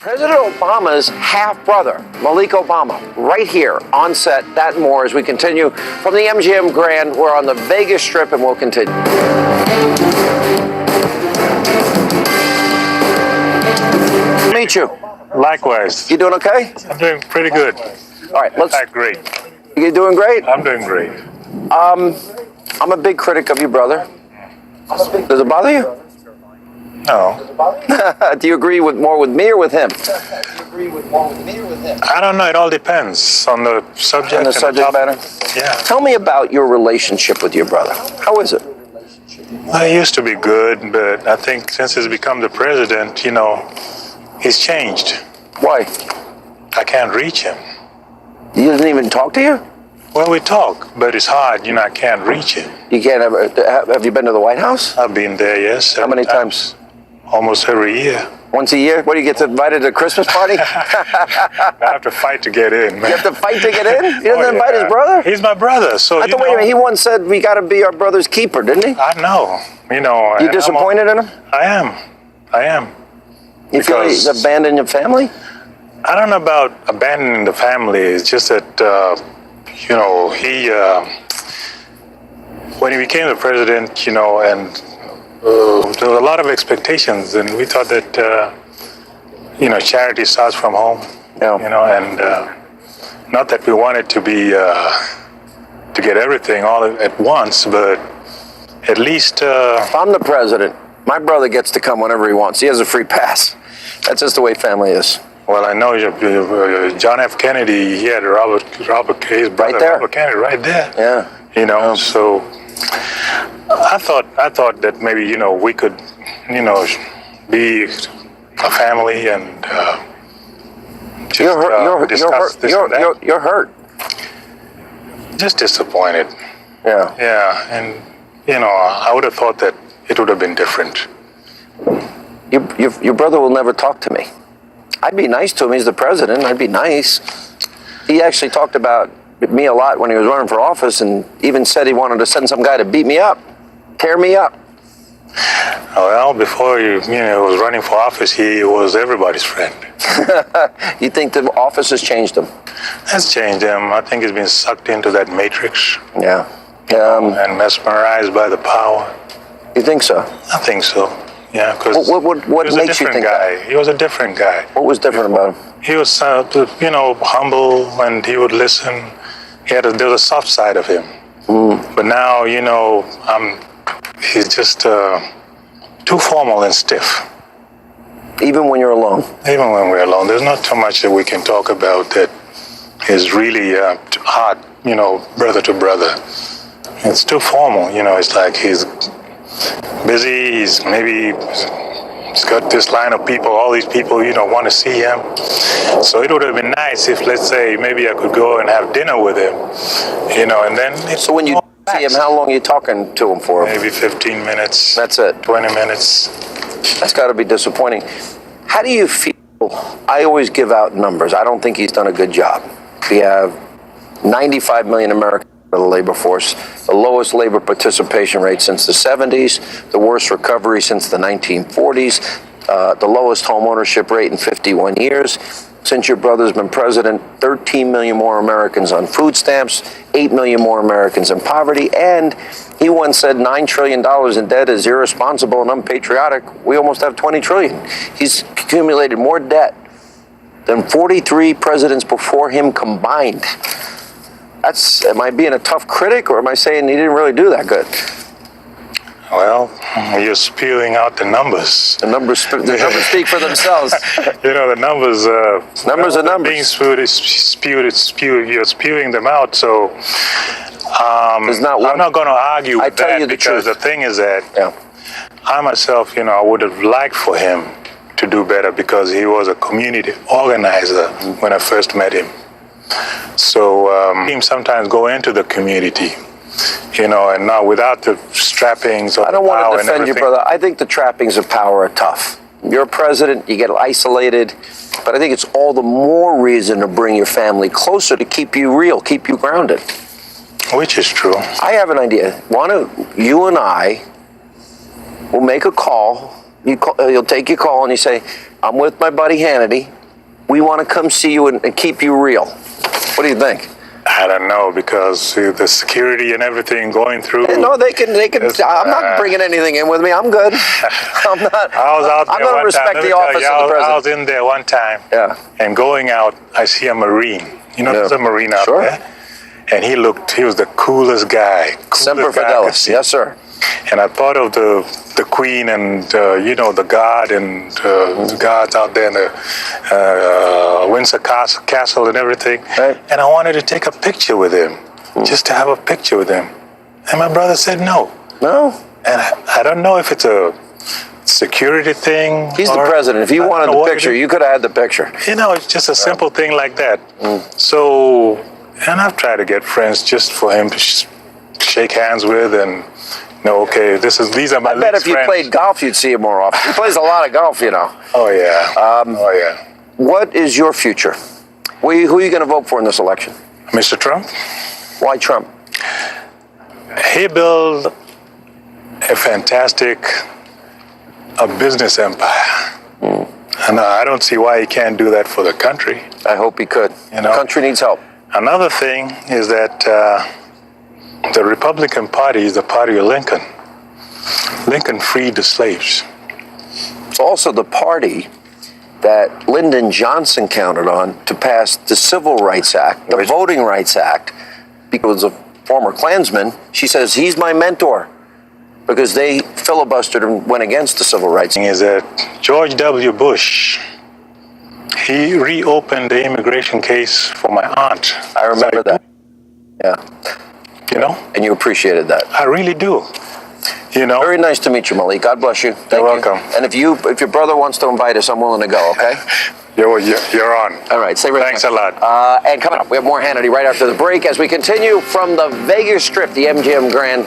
President Obama's half-brother, Malik Obama, right here on set. That and more as we continue from the MGM Grand. We're on the Vegas Strip and we'll continue. Meet you. Likewise. You doing okay? I'm doing pretty good. All right, let's. Great. You doing great? I'm doing great. I'm a big critic of you, brother. Does it bother you? No. Do you agree more with me or with him? I don't know. It all depends on the subject. And the subject matter? Yeah. Tell me about your relationship with your brother. How is it? Well, he used to be good, but I think since he's become the president, he's changed. Why? I can't reach him. He doesn't even talk to you? Well, we talk, but it's hard. I can't reach him. You can't ever. Have you been to the White House? I've been there, yes. How many times? Almost every year. Once a year? What, do you get invited to a Christmas party? I have to fight to get in, man. You have to fight to get in? He doesn't invite his brother? He's my brother, so I thought, wait a minute, he once said we got to be our brother's keeper, didn't he? I know. You disappointed in him? I am. You feel he's abandoned your family? I don't know about abandoning the family. It's just that, when he became the president, and there were a lot of expectations, and we thought that, charity starts from home. Yeah. And not that we wanted to be to get everything all at once, but at least. If I'm the president, my brother gets to come whenever he wants. He has a free pass. That's just the way family is. Well, I know John F. Kennedy. He had Robert his brother, right there. Robert Kennedy, right there. Yeah. So I thought that maybe we could be a family and just you're hurt. Just disappointed. Yeah. Yeah, and I would have thought that it would have been different. Your brother will never talk to me. I'd be nice to him. He's the president. I'd be nice. He actually talked about me a lot when he was running for office, and even said he wanted to send some guy to beat me up, tear me up. Well, before he was running for office, he was everybody's friend. You think the office has changed him? Has changed him. I think he's been sucked into that matrix. Yeah. And mesmerized by the power. You think so? I think so. Yeah, because what makes you think that? He was a different guy. What was different about him? He was, humble, and he would listen. There was a soft side of him. But now, he's just too formal and stiff. Even when you're alone? Even when we're alone. There's not too much that we can talk about that is really hard, brother to brother. It's too formal, it's like he's busy, he's got this line of people, all these people, want to see him. So it would have been nice if, let's say, maybe I could go and have dinner with him, and then... So when you see him, how long are you talking to him for? Maybe 15 minutes. That's it? 20 minutes. That's got to be disappointing. How do you feel? I always give out numbers. I don't think he's done a good job. We have 95 million Americans in the labor force, the lowest labor participation rate since the 70s, the worst recovery since the 1940s, the lowest home ownership rate in 51 years. Since your brother's been president, 13 million more Americans on food stamps, 8 million more Americans in poverty, and he once said $9 trillion in debt is irresponsible and unpatriotic. We almost have 20 trillion. He's accumulated more debt than 43 presidents before him combined. Am I being a tough critic, or am I saying he didn't really do that good? Well, you're spewing out the numbers. The numbers speak for themselves. The numbers. Numbers are numbers. Being spewed. You're spewing them out. So I'm not going to argue with that, because the thing is that I myself, I would have liked for him to do better, because he was a community organizer when I first met him. So him sometimes go into the community. And not without the trappings of I don't want to defend you, brother. I think the trappings of power are tough. You're a president, you get isolated, but I think it's all the more reason to bring your family closer to keep you real, keep you grounded. Which is true. I have an idea. You and I will make a call He'll take your call and you say, I'm with my buddy Hannity. We want to come see you and keep you real. What do you think? I don't know, because the security and everything going through. No, they can. I'm not bringing anything in with me. I'm good. I'm not. I was out there. I'm going to respect the office of the president. I was in there one time. Yeah. And going out, I see a Marine. You know, there's a Marine out there. And he was the coolest guy. Semper Fidelis. Yes, sir. And I thought of the Queen and, the God and the gods out there in the Windsor Castle and everything. Right. And I wanted to take a picture with him, just to have a picture with him. And my brother said no. No? And I don't know if it's a security thing. He's the president. If you wanted the picture, you could have had the picture. It's just a simple thing like that. So, and I've tried to get friends just for him to shake hands with and... No, okay, these are my friends. I bet if you played golf, you'd see him more often. He plays a lot of golf, you know. Oh, yeah. What is your future? Who are you going to vote for in this election? Mr. Trump. Why Trump? He built a fantastic business empire. And I don't see why he can't do that for the country. I hope he could. The country needs help. Another thing is that... the Republican Party is the party of Lincoln. Lincoln freed the slaves. It's also the party that Lyndon Johnson counted on to pass the Civil Rights Act, the Voting Rights Act, because of former Klansman. She says, he's my mentor, because they filibustered and went against the Civil Rights Act. Is that George W. Bush, he reopened the immigration case for my aunt. I remember that. Yeah. And you appreciated that. I really do. Very nice to meet you, Malik. God bless you. You're welcome. And if your brother wants to invite us, I'm willing to go, okay? You're on. All right. Thanks a lot. And coming up, we have more Hannity right after the break as we continue from the Vegas Strip, the MGM Grand.